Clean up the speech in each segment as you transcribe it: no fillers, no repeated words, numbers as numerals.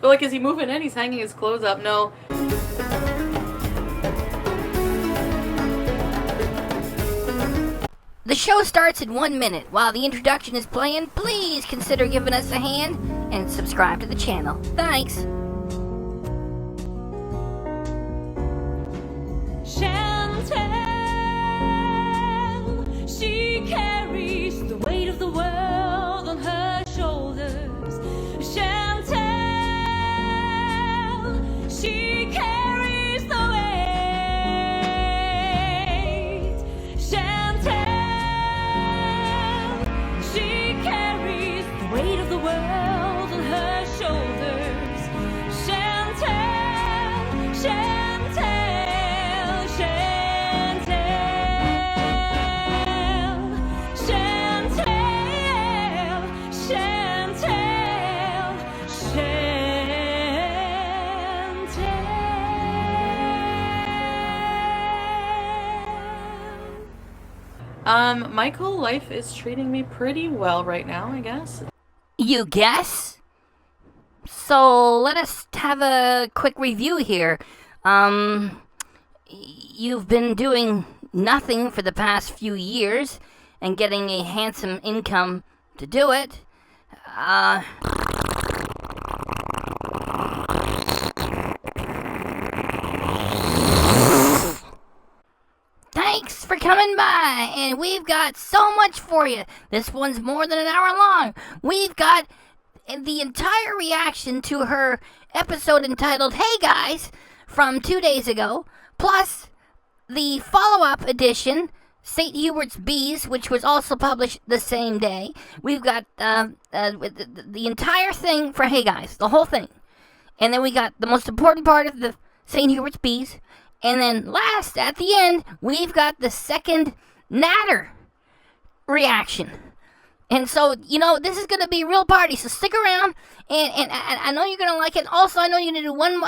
But like, is he moving in? He's hanging his clothes up. No. The show starts in 1 minute. While the introduction is playing, please consider giving us a hand and subscribe to the channel. Thanks. Chantal, she carries the weight of the world on her shoulders. Chantal, she carries the weight. Chantal, she carries the weight of the world on her shoulders. Chantal, Chantal, Chantal, Chantal, Chantal. My whole life is treating me pretty well right now, I guess. You guess? So let us have a quick review here. You've been doing nothing for the past few years and getting a handsome income to do it. Thanks for coming by, and we've got so much for you. This one's more than an hour long. We've got the entire reaction to her episode entitled Hey Guys from 2 days ago, plus the follow-up edition, St. Hubert's Bees, which was also published the same day. We've got the entire thing for Hey Guys, the whole thing. And then we got the most important part of the St. Hubert's Bees. And then last, at the end, we've got the second Nader reaction. And so, you know, this is going to be a real party, so stick around, and I know you're going to like it. Also, I know you're going to do one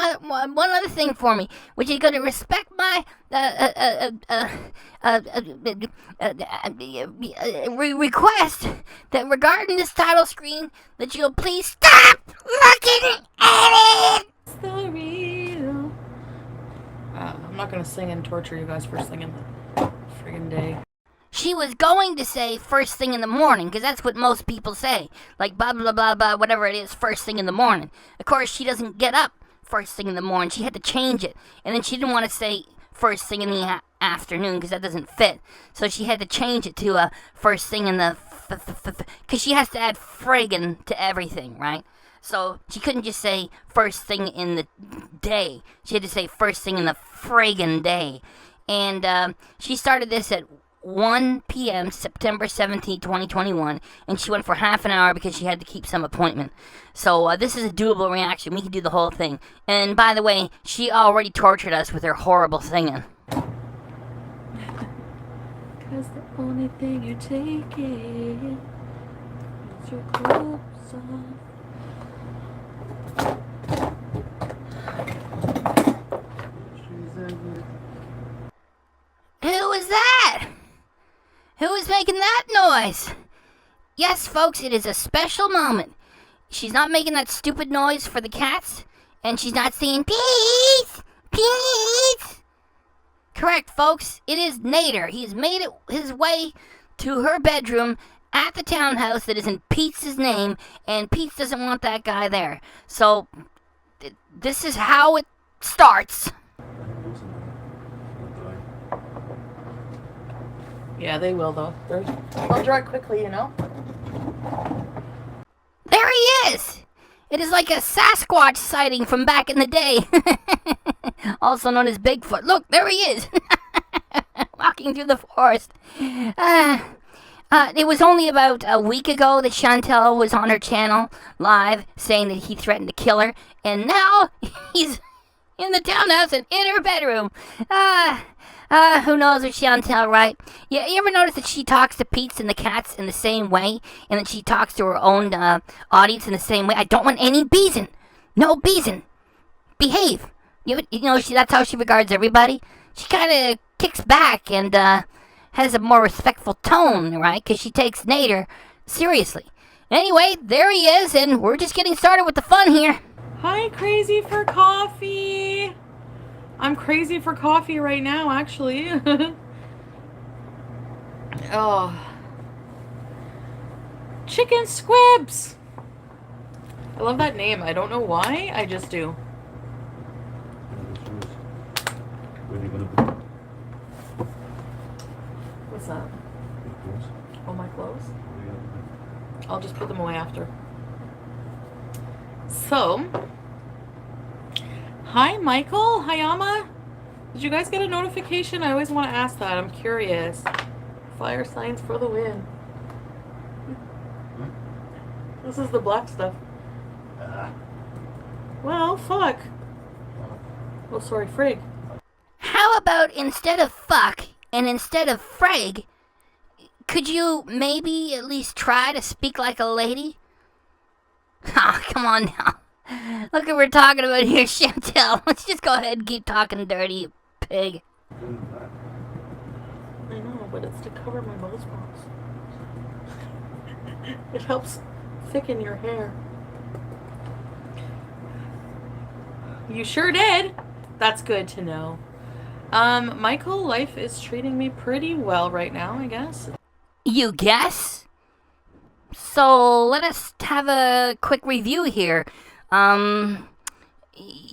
other thing for me, which is going to respect my request that regarding this title screen, that you'll please stop looking at it! It's the real. I'm not going to sing and torture you guys for singing the friggin' day. She was going to say first thing in the morning, because that's what most people say. Like blah, blah, blah, blah, whatever it is, first thing in the morning. Of course, she doesn't get up first thing in the morning. She had to change it. And then she didn't want to say first thing in the afternoon, because that doesn't fit. So she had to change it to first thing in the... Because she has to add friggin' to everything, right? So she couldn't just say first thing in the day. She had to say first thing in the friggin' day. And she started this at 1 p.m. September 17, 2021, and she went for half an hour because she had to keep some appointment. So this is a doable reaction. We can do the whole thing. And by the way, she already tortured us with her horrible singing. Cause the only thing you're taking is your clothes off. Who was that? Who is making that noise? Yes, folks, it is a special moment. She's not making that stupid noise for the cats, and she's not saying, Peace! Peace! Correct, folks. It is Nader. He's made it his way to her bedroom at the townhouse that is in Pete's name, and Pete doesn't want that guy there. So, this is how it starts. Yeah, they will, though. They'll dry quickly, you know? There he is! It is like a Sasquatch sighting from back in the day. Also known as Bigfoot. Look, there he is! Walking through the forest. It was only about a week ago that Chantal was on her channel, live, saying that he threatened to kill her. And now, he's in the townhouse and in her bedroom. Who knows if Chantal, right? Yeah, you ever notice that she talks to Pete's and the cats in the same way? And that she talks to her own audience in the same way? I don't want any beezing. No beezing. Behave. You know, that's how she regards everybody. She kind of kicks back and has a more respectful tone, right? Because she takes Nader seriously. Anyway, there he is, and we're just getting started with the fun here. Hi, Crazy for Coffee. I'm crazy for coffee right now, actually. Oh. Chicken Squibs. I love that name. I don't know why. I just do. What's that? Oh, my clothes? I'll just put them away after. So, hi Michael, hi Amma. Did you guys get a notification? I always want to ask that. I'm curious. Fire signs for the win. This is the black stuff. Well, fuck. Oh, sorry, frig. How about instead of fuck and instead of frag, could you maybe at least try to speak like a lady? Ah, come on now. Look what we're talking about here, Chantal. Let's just go ahead and keep talking dirty, you pig. I know, but it's to cover my bald spots. It helps thicken your hair. You sure did. That's good to know. Michael, life is treating me pretty well right now, I guess. You guess? So let us have a quick review here.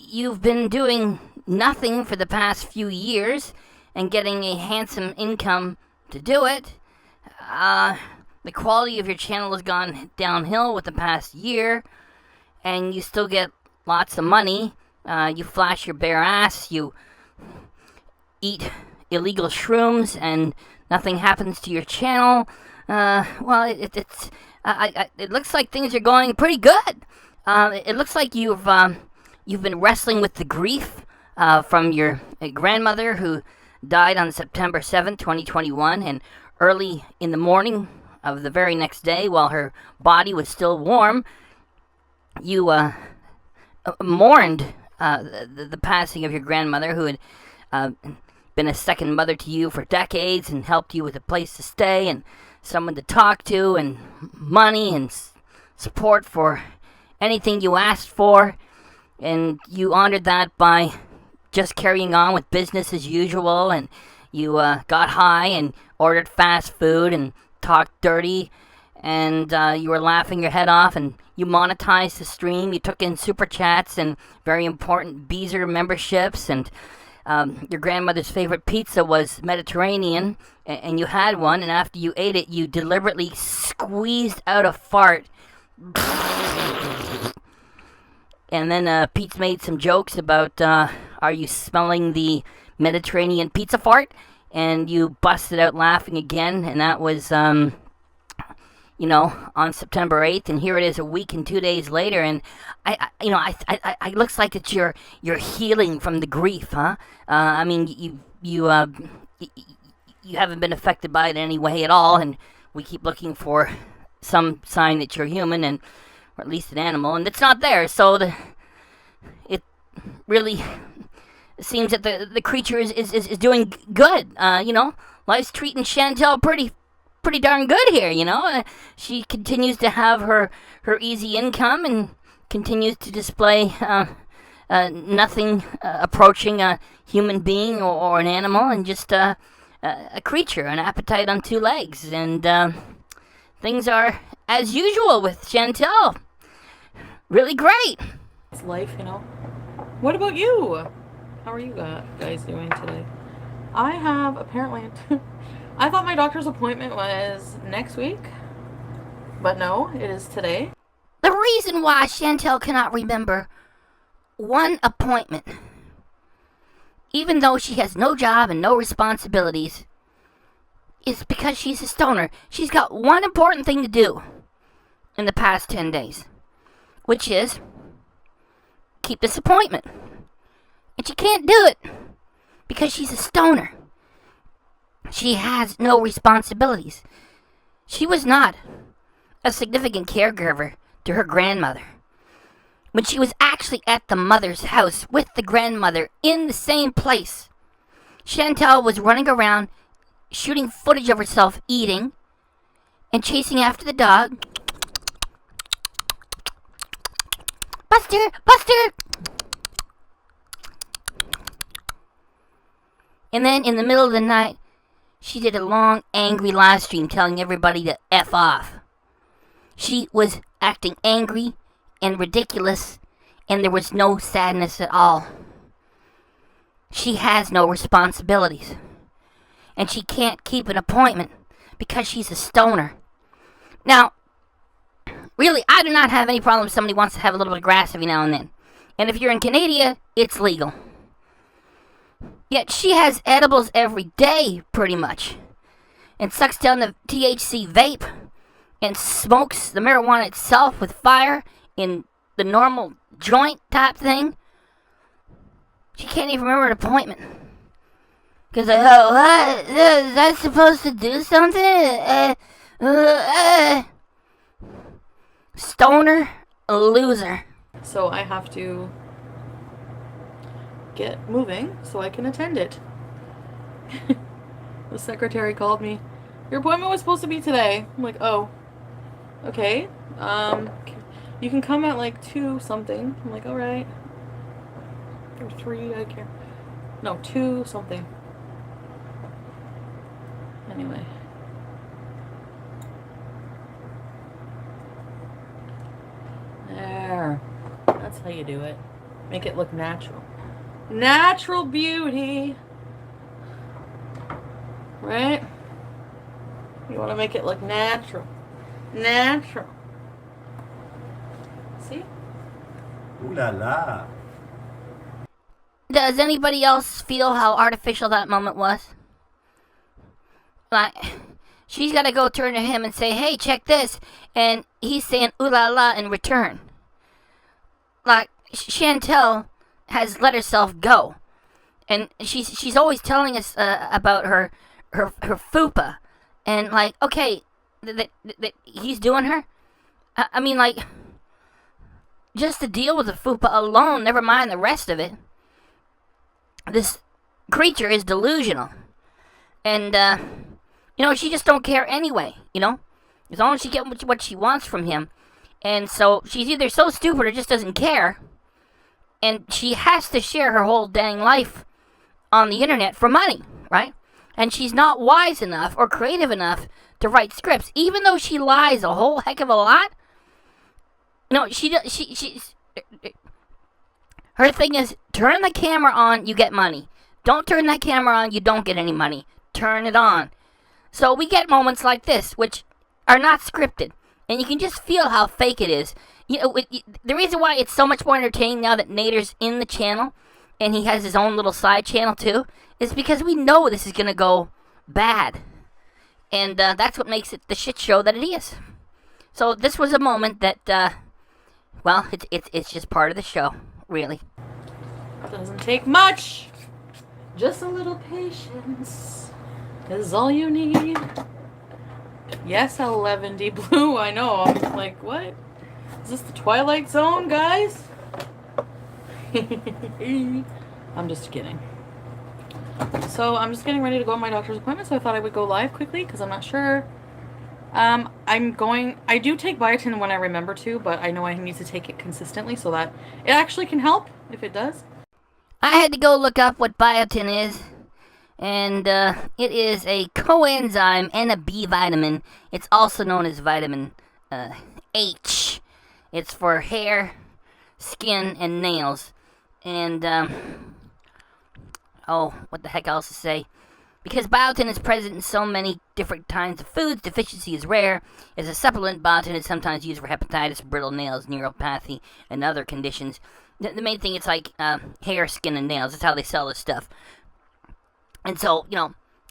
You've been doing nothing for the past few years and getting a handsome income to do it. The quality of your channel has gone downhill with the past year, and you still get lots of money. You flash your bare ass, you eat illegal shrooms, and nothing happens to your channel. Well, it looks like things are going pretty good. It looks like you've been wrestling with the grief from your grandmother who died on September 7th, 2021, and early in the morning of the very next day, while her body was still warm, you mourned the passing of your grandmother, who had been a second mother to you for decades and helped you with a place to stay and someone to talk to and money and support for anything you asked for. And you honored that by just carrying on with business as usual, and you got high and ordered fast food and talked dirty, and you were laughing your head off, and you monetized the stream. You took in super chats and very important Beezer memberships, and your grandmother's favorite pizza was Mediterranean, and you had one, and after you ate it, you deliberately squeezed out a fart. And then Pete's made some jokes about, are you smelling the Mediterranean pizza fart? And you busted out laughing again, and that was, on September 8th, and here it is a week and 2 days later, and I looks like it's you're healing from the grief, huh? I mean, you haven't been affected by it in any way at all, and we keep looking for some sign that you're human, and or at least an animal, and it's not there. So it really seems that the creature is doing good. Life's treating Chantal pretty darn good here. She continues to have her easy income and continues to display nothing approaching a human being or an animal, and just a creature, an appetite on two legs, and things are as usual with Chantal. Really great. It's life, What about you? How are you guys doing today? I have apparently... I thought my doctor's appointment was next week, but no, it is today. The reason why Chantal cannot remember one appointment, even though she has no job and no responsibilities, is because she's a stoner. She's got one important thing to do in the past 10 days, which is keep this appointment. And she can't do it because she's a stoner. She has no responsibilities. She was not a significant caregiver to her grandmother. When she was actually at the mother's house with the grandmother in the same place, Chantal was running around shooting footage of herself eating and chasing after the dog. Buster! Buster! And then in the middle of the night, she did a long, angry live stream telling everybody to F off. She was acting angry and ridiculous, and there was no sadness at all. She has no responsibilities. And she can't keep an appointment because she's a stoner. Now, really, I do not have any problem if somebody wants to have a little bit of grass every now and then. And if you're in Canada, it's legal. Yet she has edibles every day, pretty much. And sucks down the THC vape. And smokes the marijuana itself with fire in the normal joint type thing. She can't even remember an appointment. Because what? Is that supposed to do something? Stoner, loser. So I have to get moving so I can attend it. The secretary called me. Your appointment was supposed to be today. I'm like, oh, okay. You can come at like 2 something. I'm like, all right. Or 3, I can't. No, 2 something. Anyway. There. That's how you do it. Make it look natural. Natural beauty. Right? You want to make it look natural. Natural. See? Ooh la la. Does anybody else feel how artificial that moment was? Like, she's got to go turn to him and say, hey, check this. And he's saying ooh la la in return. Like, Chantal has let herself go. And she's always telling us about her fupa. And like, okay, that he's doing her? I mean, like, just to deal with the fupa alone, never mind the rest of it. This creature is delusional. And, she just don't care anyway, As long as she gets what she wants from him. And so she's either so stupid or just doesn't care. And she has to share her whole dang life on the internet for money, right? And she's not wise enough or creative enough to write scripts. Even though she lies a whole heck of a lot. She's... Her thing is, turn the camera on, you get money. Don't turn that camera on, you don't get any money. Turn it on. So we get moments like this, which are not scripted. And you can just feel how fake it is. The reason why it's so much more entertaining now that Nader's in the channel, and he has his own little side channel too, is because we know this is going to go bad. And that's what makes it the shit show that it is. So this was a moment that, it's just part of the show. Really. Doesn't take much. Just a little patience is all you need. Yes, 11D Blue, I know. I'm like, what? Is this the Twilight Zone, guys? I'm just kidding. So, I'm just getting ready to go on my doctor's appointment, so I thought I would go live quickly, because I'm not sure. I do take biotin when I remember to, but I know I need to take it consistently so that it actually can help, if it does. I had to go look up what biotin is, and it is a coenzyme and a B vitamin. It's also known as vitamin H. It's for hair, skin, and nails. And, what the heck else to say? Because biotin is present in so many different kinds of foods, deficiency is rare. As a supplement, biotin is sometimes used for hepatitis, brittle nails, neuropathy, and other conditions. The main thing, it's like hair, skin, and nails. That's how they sell this stuff. And so,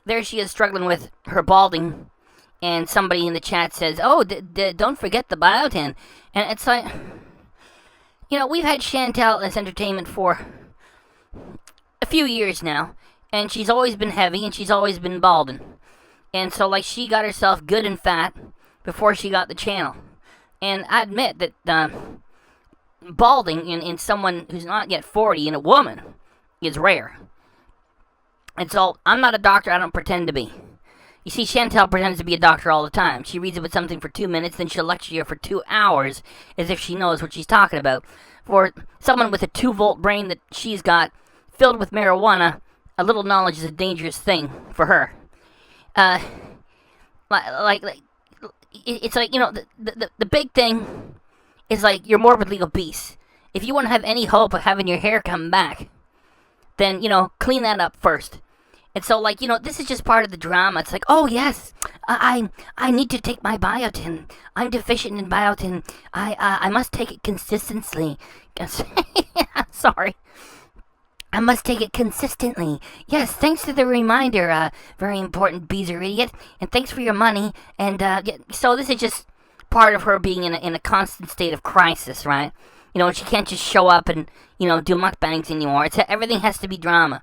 there she is struggling with her balding. And somebody in the chat says, oh, don't forget the biotin. And it's like, we've had Chantal as entertainment for a few years now. And she's always been heavy, and she's always been balding. And so, she got herself good and fat before she got the channel. And I admit that balding in someone who's not yet 40, in a woman, is rare. And so, I'm not a doctor, I don't pretend to be. You see, Chantal pretends to be a doctor all the time. She reads about something for 2 minutes, then she'll lecture you for 2 hours, as if she knows what she's talking about. for someone with a 2-volt brain that she's got, filled with marijuana, a little knowledge is a dangerous thing for her. It's like, you know, the big thing is like you're morbidly obese. If you want to have any hope of having your hair come back, then, you know, clean that up first. And so, like, you know, this is just part of the drama. It's like, oh, yes, I need to take my biotin. I'm deficient in biotin. I must take it consistently. Sorry. I must take it consistently. Yes, thanks to the reminder, very important beezer idiot. And thanks for your money. And, so this is just part of her being in a constant state of crisis, right? You know, she can't just show up and, you know, do mukbangs anymore. Everything has to be drama.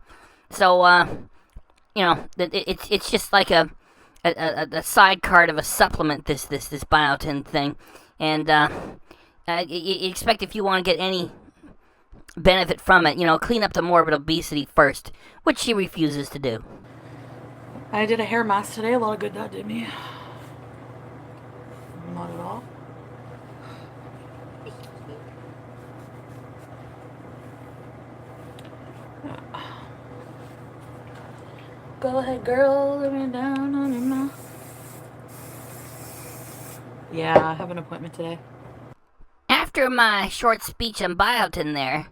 So, you know, it's just like a side card of a supplement, this biotin thing. And, you expect if you want to get any benefit from it, you know, clean up the morbid obesity first, which she refuses to do. I did a hair mask today. A lot of good that did me. Not at all. Go ahead, girl, let me down on your mouth. Yeah, I have an appointment today. After my short speech on biotin there,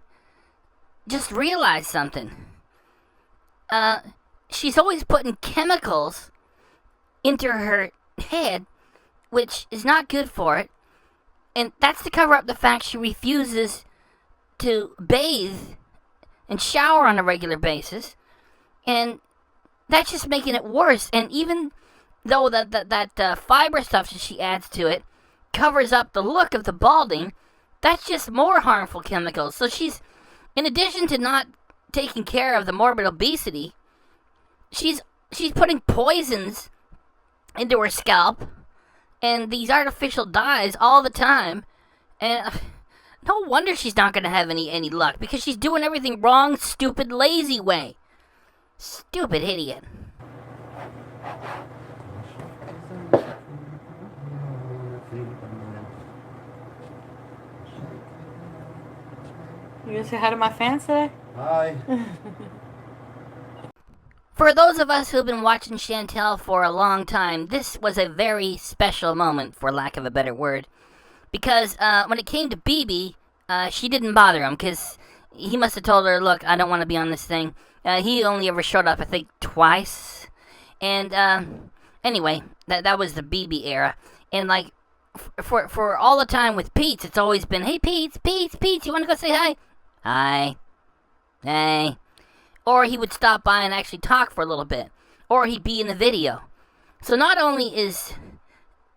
just realized something. She's always putting chemicals into her head, which is not good for it. And that's to cover up the fact she refuses to bathe and shower on a regular basis. And that's just making it worse. And even though that fiber stuff that she adds to it covers up the look of the balding, that's just more harmful chemicals. So she's, in addition to not taking care of the morbid obesity, she's putting poisons into her scalp and these artificial dyes all the time. And no wonder she's not going to have any luck, because she's doing everything wrong, stupid, lazy way. Stupid idiot. You gonna say hi to my fans today? Hi. For those of us who've been watching Chantal for a long time, this was a very special moment, for lack of a better word. Because when it came to BB, she didn't bother him, because he must have told her, look, I don't want to be on this thing. He only ever showed up, I think, twice. And anyway, that was the BB era. And like, for all the time with Pete, it's always been, hey, Pete, you want to go say hi? Hi. Hey. Or he would stop by and actually talk for a little bit. Or he'd be in the video. So not only is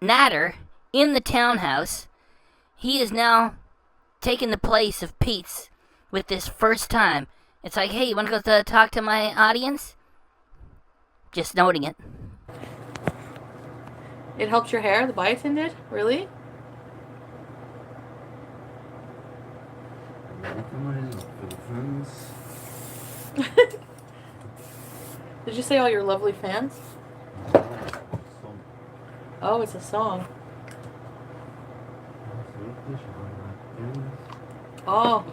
Nader in the townhouse, he is now taking the place of Pete's with this first time. It's like, hey, you want to go talk to my audience? Just noting it. It helped your hair? The biotin did? Really? Did you say all your lovely fans? Oh, it's a song. Oh.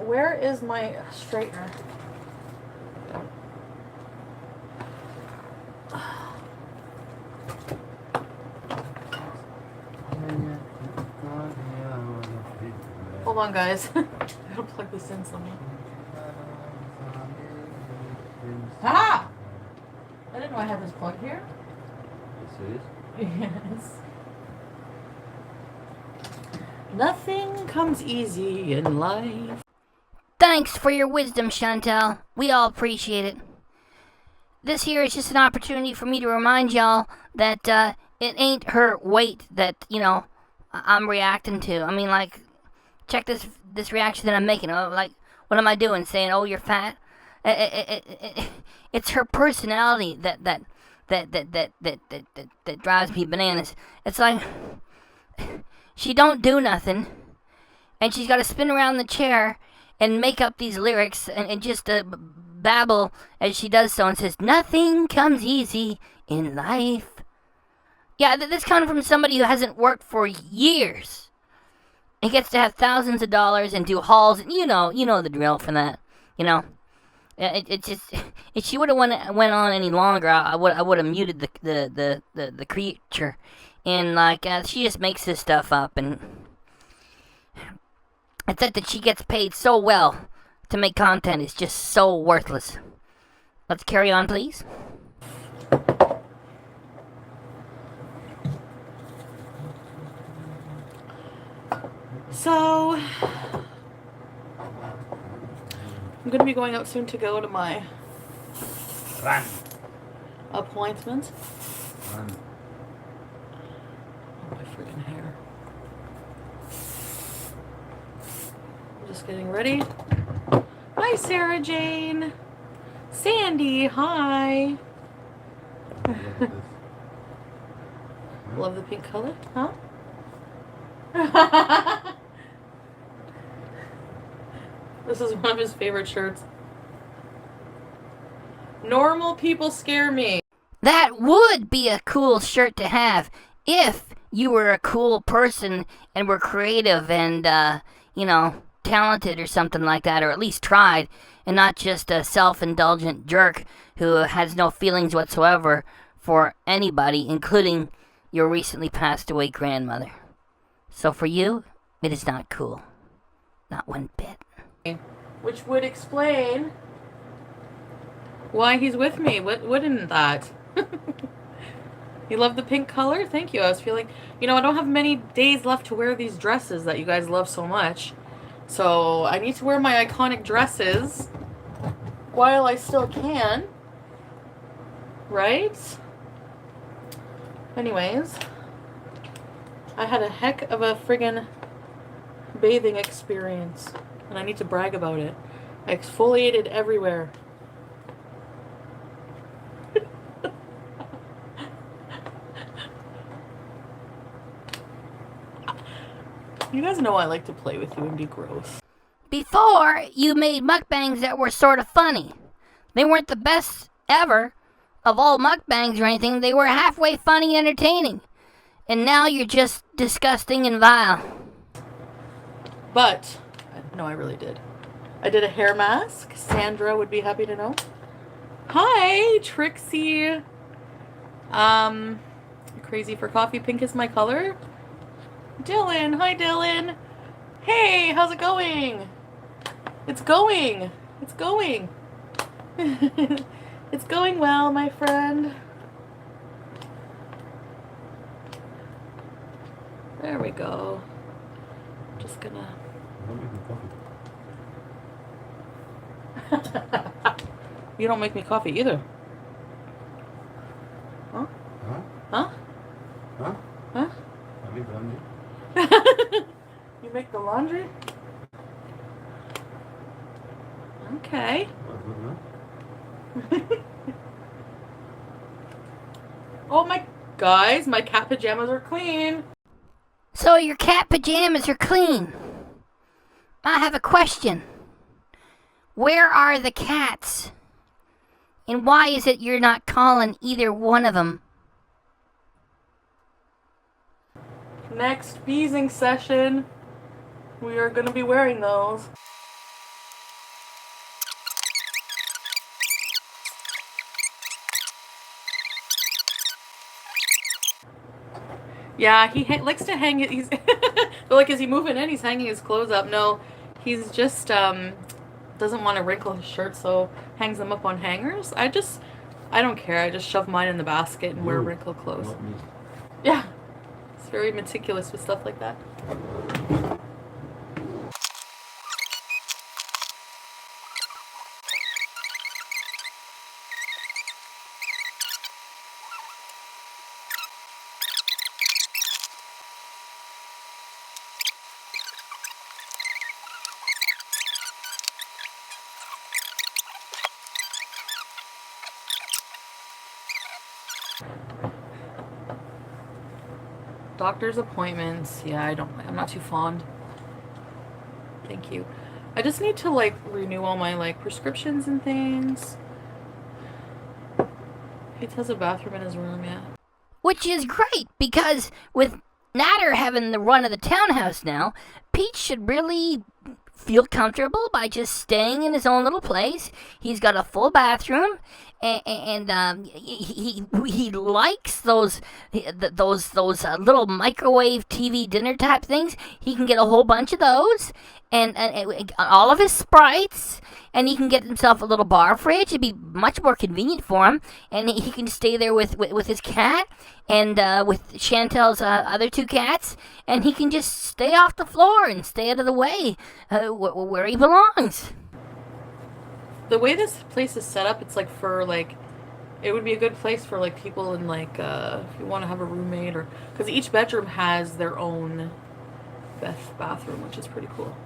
Where is my straightener? Hold on, guys. I gotta plug this in somehow. Ah! I didn't know I had this plug here. Yes. Nothing comes easy in life. Thanks for your wisdom, Chantal. We all appreciate it. This here is just an opportunity for me to remind y'all that it ain't her weight that, you know, I'm reacting to. I mean, like, check this reaction that I'm making. Oh, like, what am I doing? Saying, oh, you're fat? It's her personality that drives me bananas. It's like, she don't do nothing, and she's got to spin around the chair and make up these lyrics and just babble as she does so and says, "Nothing comes easy in life." Yeah, this comes from somebody who hasn't worked for years. He gets to have thousands of dollars and do hauls, and you know the drill for that. You know, it just, if she would have went on any longer, I would have muted the creature, and like she just makes this stuff up, and the fact that she gets paid so well to make content is just so worthless. Let's carry on, please. So, I'm gonna be going out soon to go to my Run. appointment. Run. Oh, my friggin' hair. I'm just getting ready. Hi, Sarah Jane. Sandy, hi. Look at this. Love the pink color, huh? This is one of his favorite shirts. Normal people scare me. That would be a cool shirt to have if you were a cool person and were creative and, talented or something like that, or at least tried, and not just a self-indulgent jerk who has no feelings whatsoever for anybody, including your recently passed away grandmother. So for you, it is not cool. Not one bit. Which would explain why he's with me. Wouldn't that? You love the pink color? Thank you. I was feeling, I don't have many days left to wear these dresses that you guys love so much. So I need to wear my iconic dresses while I still can. Right? Anyways, I had a heck of a friggin' bathing experience, and I need to brag about it. I exfoliated everywhere. You guys know I like to play with you and be gross. Before, you made mukbangs that were sort of funny. They weren't the best ever of all mukbangs or anything. They were halfway funny and entertaining. And now you're just disgusting and vile. But, no, I really did. I did a hair mask. Sandra would be happy to know. Hi, Trixie. Crazy for coffee. Pink is my color. Dylan. Hi, Dylan. Hey, how's it going? It's going. It's going. It's going well, my friend. There we go. Just gonna... Don't make me coffee. You don't make me coffee either. Huh? Huh? Huh? Huh? Huh? I make laundry. You make the laundry? Okay. What, good, no? Oh my... Guys, my cat pajamas are clean. So your cat pajamas are clean. I have a question. Where are the cats? And why is it you're not calling either one of them? Next beezing session, we are going to be wearing those. Yeah, he likes to hang it. He's but like, is he moving in? He's hanging his clothes up. No, he's just doesn't want to wrinkle his shirt, so hangs them up on hangers. I don't care. I just shove mine in the basket and wear wrinkled clothes. Not me. Yeah, it's very meticulous with stuff like that. Doctor's appointments. Yeah, I'm not too fond. Thank you. I just need to like renew all my like prescriptions and things. Pete has a bathroom in his room, yeah. Which is great, because with Nader having the run of the townhouse now, Pete should really feel comfortable by just staying in his own little place. He's got a full bathroom, and he likes those little microwave TV dinner type things. He can get a whole bunch of those, and all of his Sprites, and he can get himself a little bar fridge. It'd be much more convenient for him, and he can stay there with his cat and with Chantal's other two cats, and he can just stay off the floor and stay out of the way where he belongs. The way this place is set up, it's like for like, it would be a good place for like people in like, if you want to have a roommate, or because each bedroom has their own bathroom, which is pretty cool.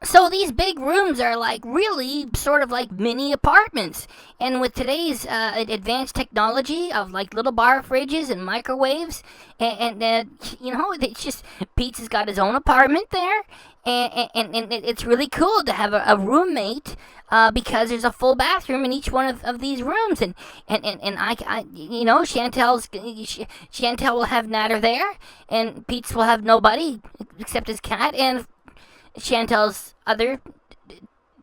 So these big rooms are like really sort of like mini apartments. And with today's advanced technology of like little bar fridges and microwaves, and you know, it's just, Pete's has got his own apartment there. And it's really cool to have a roommate because there's a full bathroom in each one of these rooms. And I you know, Chantal will have Nader there, and Pete's will have nobody except his cat, and Chantal's other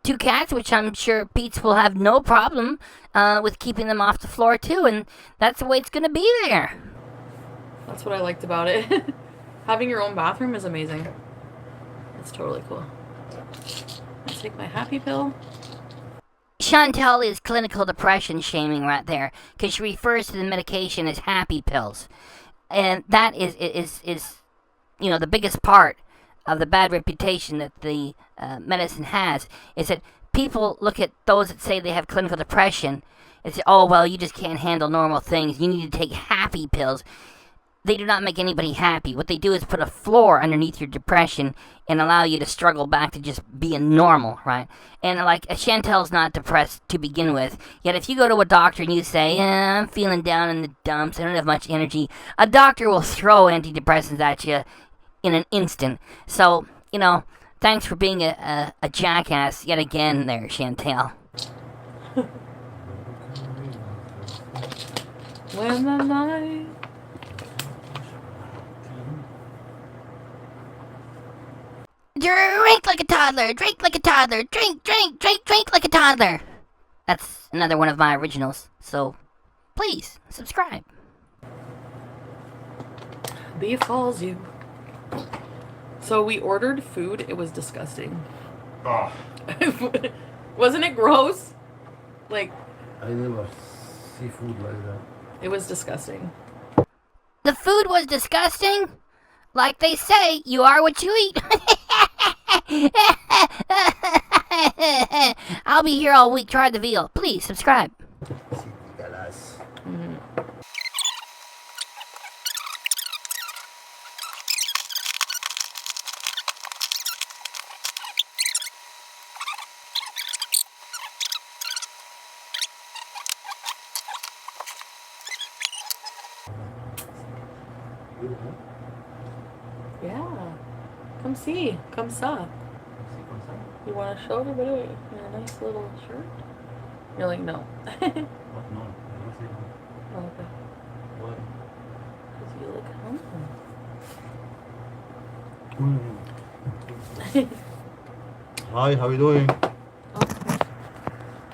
two cats, which I'm sure Pete's will have no problem with keeping them off the floor too, and that's the way it's gonna be there. That's what I liked about it. Having your own bathroom is amazing. It's totally cool. Let's take my happy pill. Chantal is clinical depression shaming right there, because she refers to the medication as happy pills, and that is you know, the biggest part of the bad reputation that the medicine has, is that people look at those that say they have clinical depression and say, oh, well, you just can't handle normal things, you need to take happy pills. They do not make anybody happy. What they do is put a floor underneath your depression and allow you to struggle back to just being normal, right? And like, Chantal's not depressed to begin with, yet if you go to a doctor and you say, I'm feeling down in the dumps, I don't have much energy, a doctor will throw antidepressants at you in an instant. So, you know, thanks for being a jackass yet again there, Chantal. When the night... Drink like a toddler, drink like a toddler, drink like a toddler. That's another one of my originals, so please subscribe. Befalls you. So we ordered food. It was disgusting. Oh, Wasn't it gross? Like, I never see food like that. it was disgusting. The food was disgusting. Like they say, you are what you eat. I'll be here all week. Try the veal. Please subscribe. Sí, dégueulasse. Beautiful. Yeah. Come see. Come saw. See comme ça? You want to show everybody your nice little shirt? You're like, no. What? No, I don't say no. Oh, okay. What? Because you look hungry. Hi, how you doing?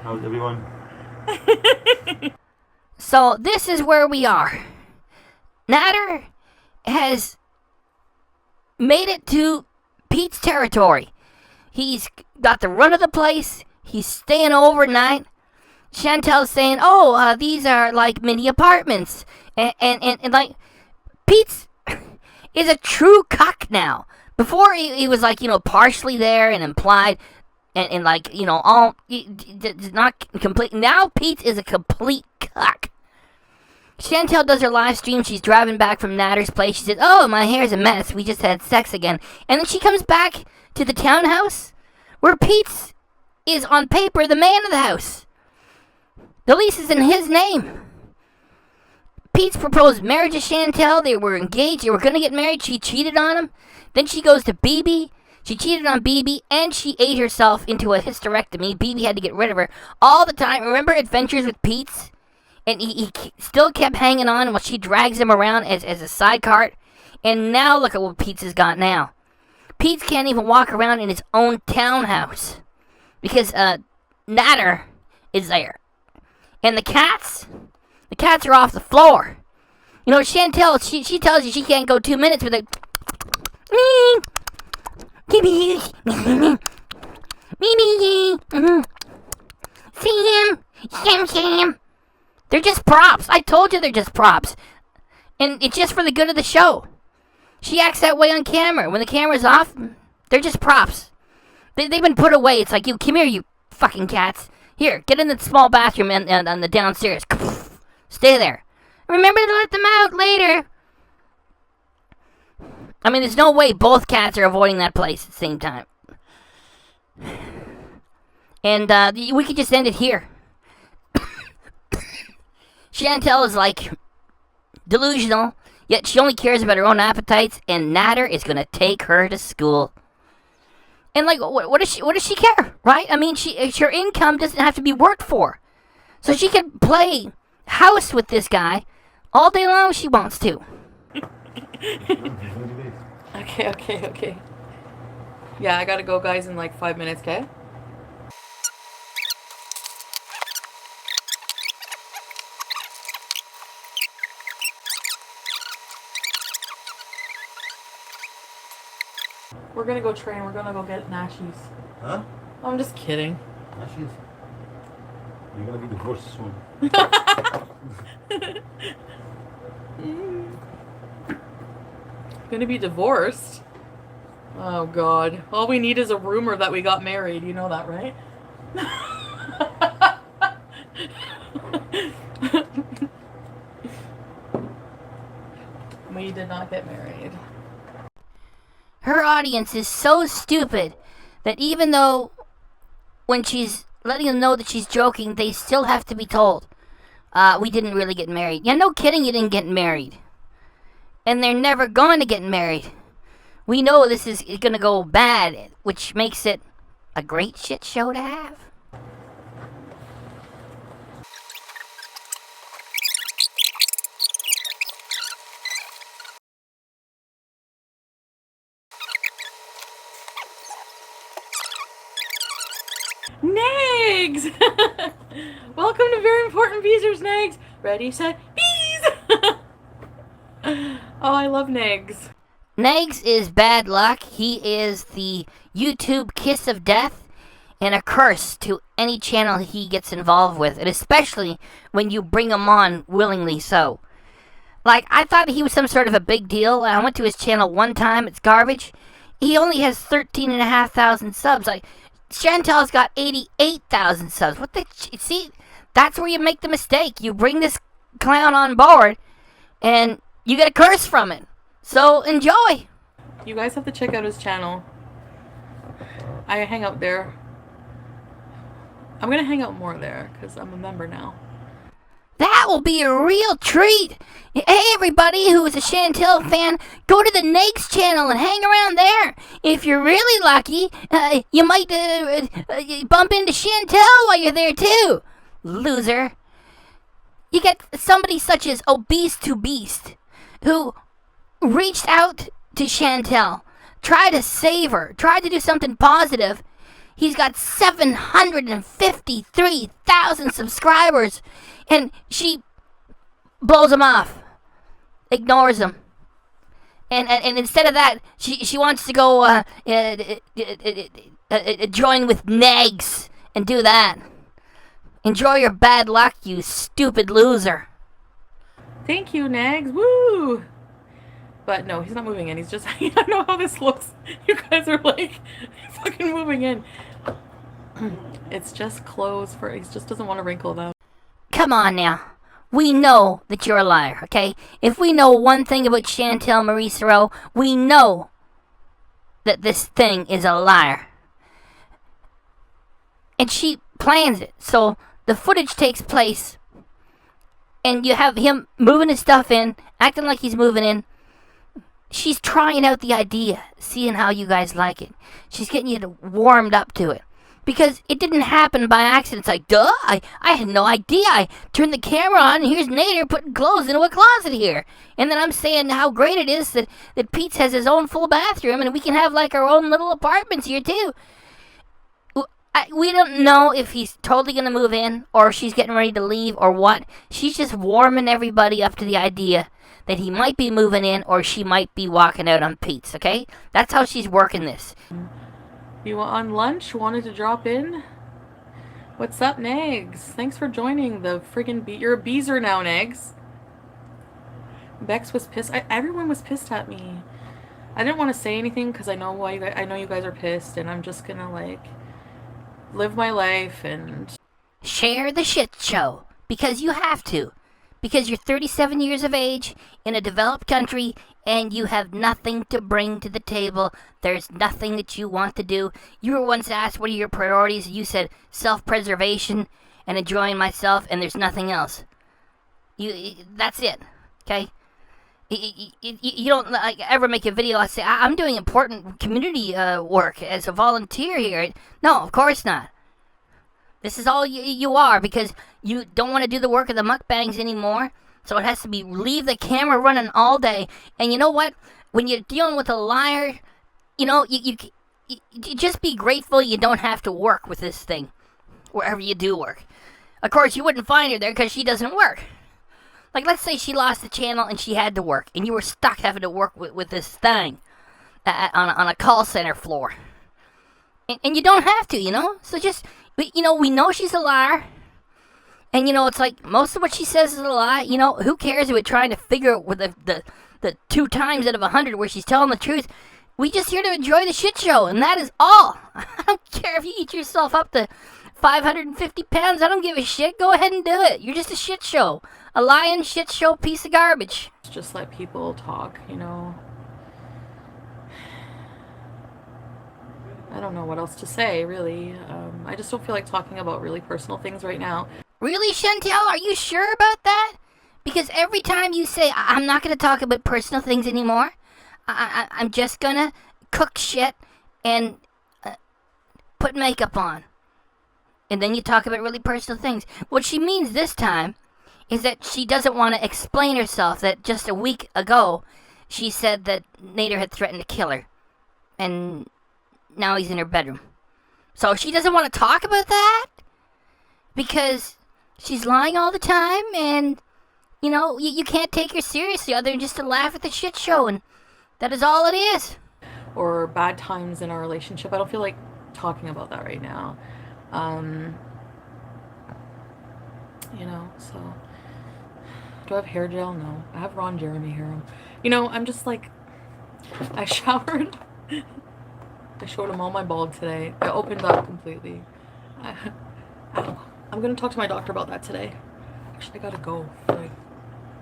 How's everyone? So this is where we are. Nader has made it to Pete's territory. He's got the run of the place. He's staying overnight. Chantal's saying, oh, these are like mini apartments. And like, Pete's is a true cuck now. Before he was like, you know, partially there and implied and like, you know, all, not complete. Now Pete is a complete cuck. Chantal does her live stream. She's driving back from Nader's place. She says, oh, my hair's a mess. We just had sex again. And then she comes back to the townhouse where Pete is on paper the man of the house. The lease is in his name. Pete's proposed marriage to Chantal. They were engaged. They were going to get married. She cheated on him. Then she goes to BB. She cheated on BB, and she ate herself into a hysterectomy. BB had to get rid of her all the time. Remember Adventures with Pete's? And he still kept hanging on while she drags him around as a side cart. And now look at what Pete's has got now. Pete's can't even walk around in his own townhouse because Nader is there. And the cats are off the floor. You know, Chantal, she tells you she can't go 2 minutes without... Sam. They're just props. I told you they're just props. And it's just for the good of the show. She acts that way on camera. When the camera's off, they're just props. They've been put away. It's like, you come here, you fucking cats. Here, get in the small bathroom and on the downstairs. Stay there. Remember to let them out later. I mean, there's no way both cats are avoiding that place at the same time. And we could just end it here. Chantal is like delusional, yet she only cares about her own appetites, and Nader is gonna take her to school. And like, what does she care, right? I mean, her income doesn't have to be worked for, so she can play house with this guy all day long if she wants to. Okay. Yeah, I gotta go, guys, in like 5 minutes, okay? We're gonna go train. We're gonna go get Nashies. Huh? I'm just kidding. Ashes? You're gonna be divorced soon. Gonna be divorced? Oh God. All we need is a rumor that we got married. You know that, right? We did not get married. Her audience is so stupid that even though when she's letting them know that she's joking, they still have to be told, we didn't really get married. Yeah, no kidding, you didn't get married. And they're never going to get married. We know this is going to go bad, which makes it a great shit show to have. Nags! Welcome to Very Important Beezers, Nags. Ready, set, bees! Oh, I love Nags. Nags is bad luck. He is the YouTube kiss of death and a curse to any channel he gets involved with, and especially when you bring him on willingly so. Like, I thought he was some sort of a big deal. I went to his channel one time. It's garbage. He only has 13,500 subs. Like, Chantal's got 88,000 subs. What the... See, that's where you make the mistake. You bring this clown on board, and you get a curse from it. So, enjoy. You guys have to check out his channel. I hang out there. I'm gonna hang out more there, because I'm a member now. That will be a real treat. Hey, everybody who is a Chantal fan, go to the Nags channel and hang around there. If you're really lucky, you might bump into Chantal while you're there, too. Loser. You get somebody such as Obese to Beast, who reached out to Chantal, tried to save her, tried to do something positive. He's got 753,000 subscribers, and she blows him off, ignores him. And instead of that, she wants to go join with Nags and do that. Enjoy your bad luck, you stupid loser. Thank you, Nags. Woo! But no, he's not moving in. He's just... I don't know how this looks. You guys are like fucking moving in. It's just clothes for... He just doesn't want to wrinkle them. Come on now. We know that you're a liar, okay? If we know one thing about Chantal Marie Thoreau, we know that this thing is a liar. And she plans it. So the footage takes place, and you have him moving his stuff in, acting like he's moving in, she's trying out the idea, seeing how you guys like it. She's getting you warmed up to it. Because it didn't happen by accident. It's like, duh, I had no idea. I turned the camera on, and here's Nader putting clothes into a closet here. And then I'm saying how great it is that Pete has his own full bathroom, and we can have, like, our own little apartments here, too. We don't know if he's totally going to move in, or if she's getting ready to leave, or what. She's just warming everybody up to the idea that he might be moving in, or she might be walking out on Pete's, okay? That's how she's working this. You on lunch? Wanted to drop in? What's up, Nags? Thanks for joining the friggin' You're a beezer now, Nags. Bex was pissed. Everyone was pissed at me. I didn't want to say anything because I know why I know you guys are pissed, and I'm just gonna, like, live my life and share the shit show. Because you have to. Because you're 37 years of age in a developed country and you have nothing to bring to the table. There's nothing that you want to do. You were once asked what are your priorities. You said self-preservation and enjoying myself, and there's nothing else. That's it, okay? You don't like, ever make a video. I say, I'm doing important community work as a volunteer here. No, of course not. This is all you are because you don't want to do the work of the mukbangs anymore. So it has to be leave the camera running all day. And you know what? When you're dealing with a liar, you know, you just be grateful you don't have to work with this thing wherever you do work. Of course, you wouldn't find her there because she doesn't work. Like, let's say she lost the channel and she had to work, and you were stuck having to work with this thing on a call center floor. And you don't have to, you know? So just, you know, we know she's a liar. And, you know, it's like, most of what she says is a lie. You know, who cares about trying to figure out with the 2 times out of 100 where she's telling the truth? We just here to enjoy the shit show, and that is all. I don't care if you eat yourself up to 550 pounds. I don't give a shit. Go ahead and do it. You're just a shit show. A lying shit show piece of garbage. just let people talk, you know. I don't know what else to say, really. I just don't feel like talking about really personal things right now. Really, Chantal? Are you sure about that? Because every time you say, I'm not going to talk about personal things anymore, I'm just going to cook shit and put makeup on. And then you talk about really personal things. What she means this time is that she doesn't want to explain herself, that just a week ago she said that Nader had threatened to kill her. And now he's in her bedroom. So she doesn't want to talk about that because she's lying all the time, and, you know, you can't take her seriously other than just to laugh at the shit show, and that is all it is. Or bad times in our relationship. I don't feel like talking about that right now. You know, so... Do I have hair gel? No. I have Ron Jeremy hair. You know, I'm just like... I showered... I showed him all my bald today. I opened up completely. I'm gonna talk to my doctor about that today. Actually, I gotta go. Like,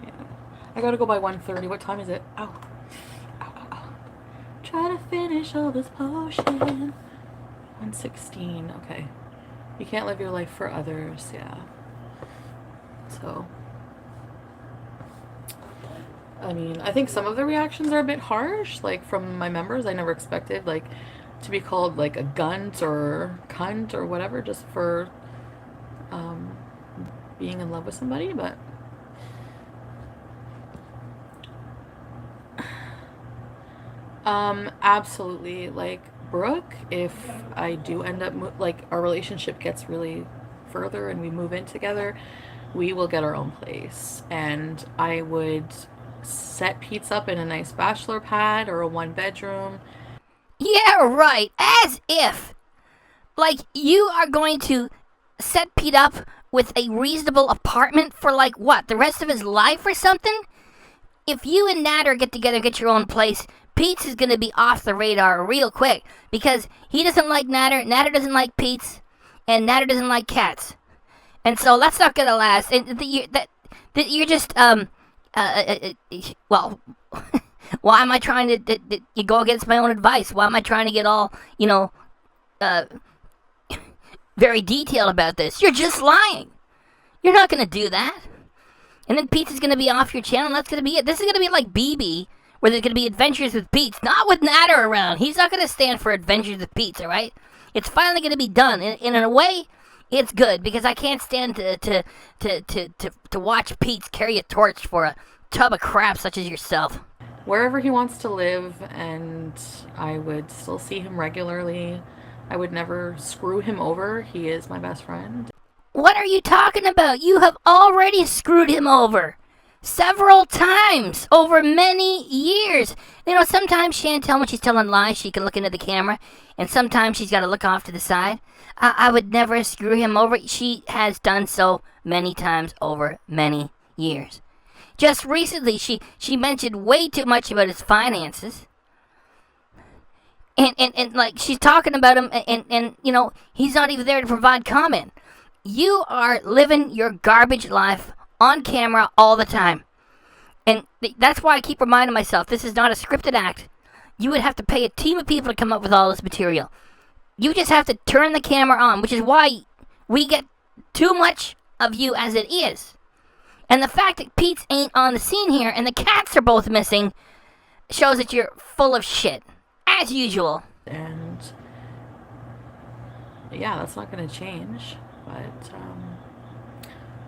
yeah. I gotta go by 1:30. What time is it? Ow. Ow, ow, ow. Try to finish all this potion. 1:16. Okay. You can't live your life for others. Yeah. So. I mean, I think some of the reactions are a bit harsh. Like, from my members, I never expected, like, to be called, like, a gunt or cunt or whatever just for being in love with somebody, but absolutely. Like, Brooke, if I do end up like our relationship gets really further and we move in together, we will get our own place, and I would set Pete's up in a nice bachelor pad or a 1-bedroom. Yeah, right. As if. Like, you are going to set Pete up with a reasonable apartment for, like, what, the rest of his life or something? If you and Nader get together, get your own place, Pete's is going to be off the radar real quick. Because he doesn't like Nader, Nader doesn't like Pete's, and Nader doesn't like cats. And so that's not going to last. And you're just, well... Why am I trying to you go against my own advice? Why am I trying to get all, you know, very detailed about this? You're just lying. You're not going to do that. And then Pizza's going to be off your channel, and that's going to be it. This is going to be like BB where there's going to be adventures with Pete, not with Nader around. He's not going to stand for adventures with Pete, all right? It's finally going to be done. And in a way, it's good, because I can't stand to watch Pete carry a torch for a tub of crap such as yourself. Wherever he wants to live, and I would still see him regularly. I would never screw him over. He is my best friend. What are you talking about? You have already screwed him over. Several times over many years. You know, sometimes Chantal, when she's telling lies, she can look into the camera, and sometimes she's got to look off to the side. I would never screw him over. She has done so many times over many years. Just recently, she mentioned way too much about his finances. And like, she's talking about him, and you know, he's not even there to provide comment. You are living your garbage life on camera all the time. And that's why I keep reminding myself, this is not a scripted act. You would have to pay a team of people to come up with all this material. You just have to turn the camera on, which is why we get too much of you as it is. And the fact that Pete ain't on the scene here and the cats are both missing shows that you're full of shit, as usual. And yeah, that's not going to change. But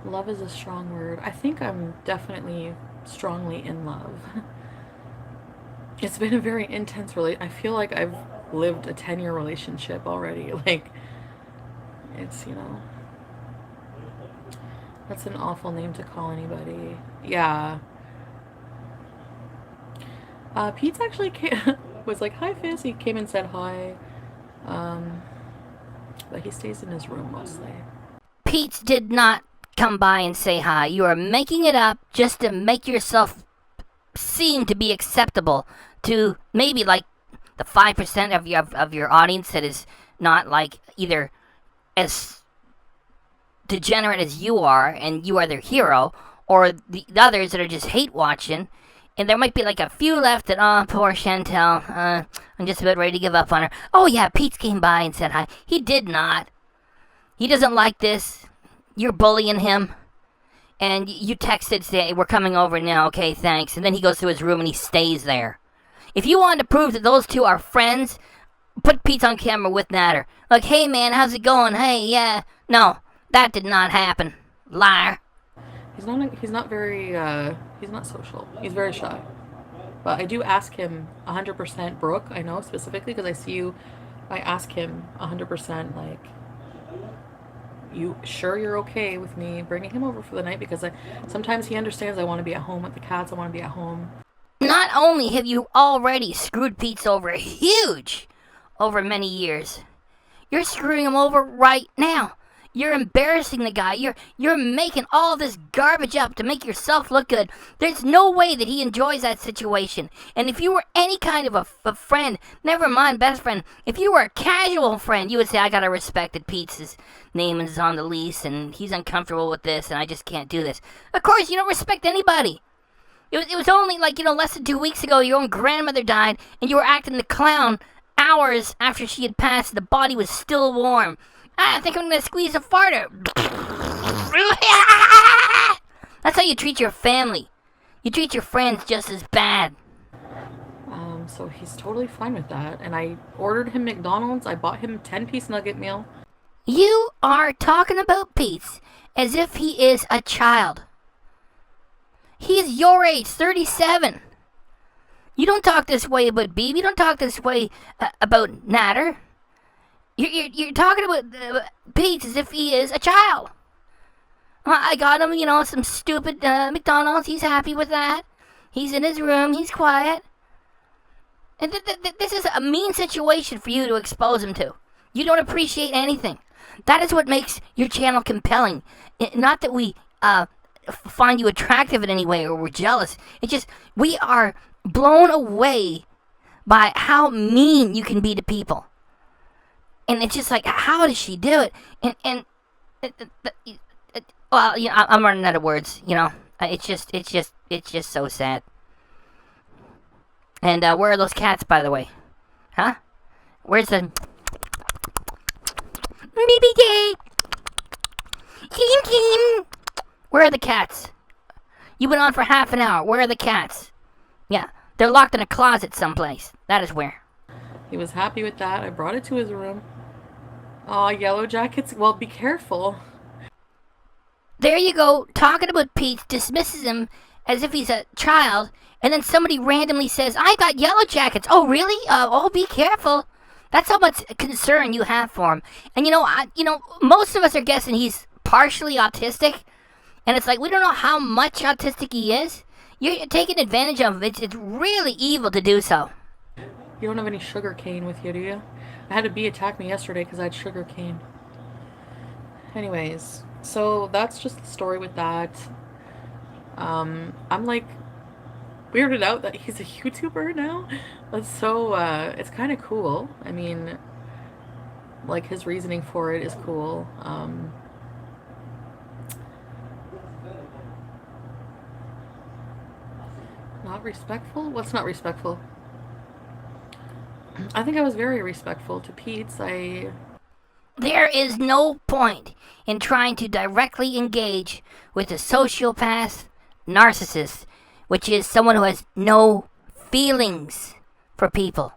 love is a strong word. I think I'm definitely strongly in love. It's been a very intense I feel like I've lived a 10-year relationship already. Like, it's, you know, that's an awful name to call anybody. Yeah. Pete's actually was like, hi, Fizz. He came and said hi. But he stays in his room mostly. Pete did not come by and say hi. You are making it up just to make yourself seem to be acceptable to maybe like the 5% of your audience that is not like either as degenerate as you are and you are their hero, or the others that are just hate watching. And there might be like a few left that, oh, poor Chantal, I'm just about ready to give up on her. Oh yeah, Pete came by and said hi. He did not. He doesn't like this. You're bullying him. And you texted saying, we're coming over now, okay, thanks. And then he goes to his room and he stays there. If you wanted to prove that those two are friends, put Pete on camera with Nader. Like, hey man, how's it going? Hey, yeah. No, that did not happen. Liar. He's not social. He's very shy. But I do ask him 100%, Brooke, I know specifically because I ask him 100%, like, you sure you're okay with me bringing him over for the night? Because sometimes he understands I want to be at home with the cats, I want to be at home. Not only have you already screwed Pete over huge over many years, you're screwing him over right now. You're embarrassing the guy. You're making all this garbage up to make yourself look good. There's no way that he enjoys that situation. And if you were any kind of a friend, never mind best friend, if you were a casual friend, you would say, I gotta respect that Pete's name is on the lease and he's uncomfortable with this and I just can't do this. Of course, you don't respect anybody. It was only like, less than 2 weeks ago, your own grandmother died and you were acting the clown hours after she had passed. The body was still warm. I think I'm gonna squeeze a farter. That's how you treat your family. You treat your friends just as bad. So he's totally fine with that. And I ordered him McDonald's. I bought him a 10-piece nugget meal. You are talking about Pete as if he is a child. He is your age, 37. You don't talk this way about Beeb. You don't talk this way about Nader. You're talking about Pete as if he is a child. I got him, some stupid McDonald's. He's happy with that. He's in his room. He's quiet. And this is a mean situation for you to expose him to. You don't appreciate anything. That is what makes your channel compelling. Not that we find you attractive in any way or we're jealous. It's just we are blown away by how mean you can be to people. And it's just like, how does she do it? Well, I'm running out of words. It's just so sad. And where are those cats, by the way? Huh? Where's the BBK? Team. Where are the cats? You've been on for half an hour. Where are the cats? Yeah, They're locked in a closet someplace. That is where. He was happy with that. I brought it to his room. Aw, Yellow Jackets. Well, be careful. There you go, talking about Pete, dismisses him as if he's a child, and then somebody randomly says, I got Yellow Jackets. Oh, really? Oh, be careful. That's how much concern you have for him. And most of us are guessing he's partially autistic, and it's like, we don't know how much autistic he is. You're taking advantage of him. It's really evil to do so. You don't have any sugar cane with you, do you? I had a bee attack me yesterday because I had sugar cane. Anyways, so that's just the story with that. I'm like weirded out that he's a YouTuber now. That's so, it's kind of cool. I mean, like, his reasoning for it is cool. Not respectful? What's not respectful? I think I was very respectful to Pete's. There is no point in trying to directly engage with a sociopath narcissist, which is someone who has no feelings for people.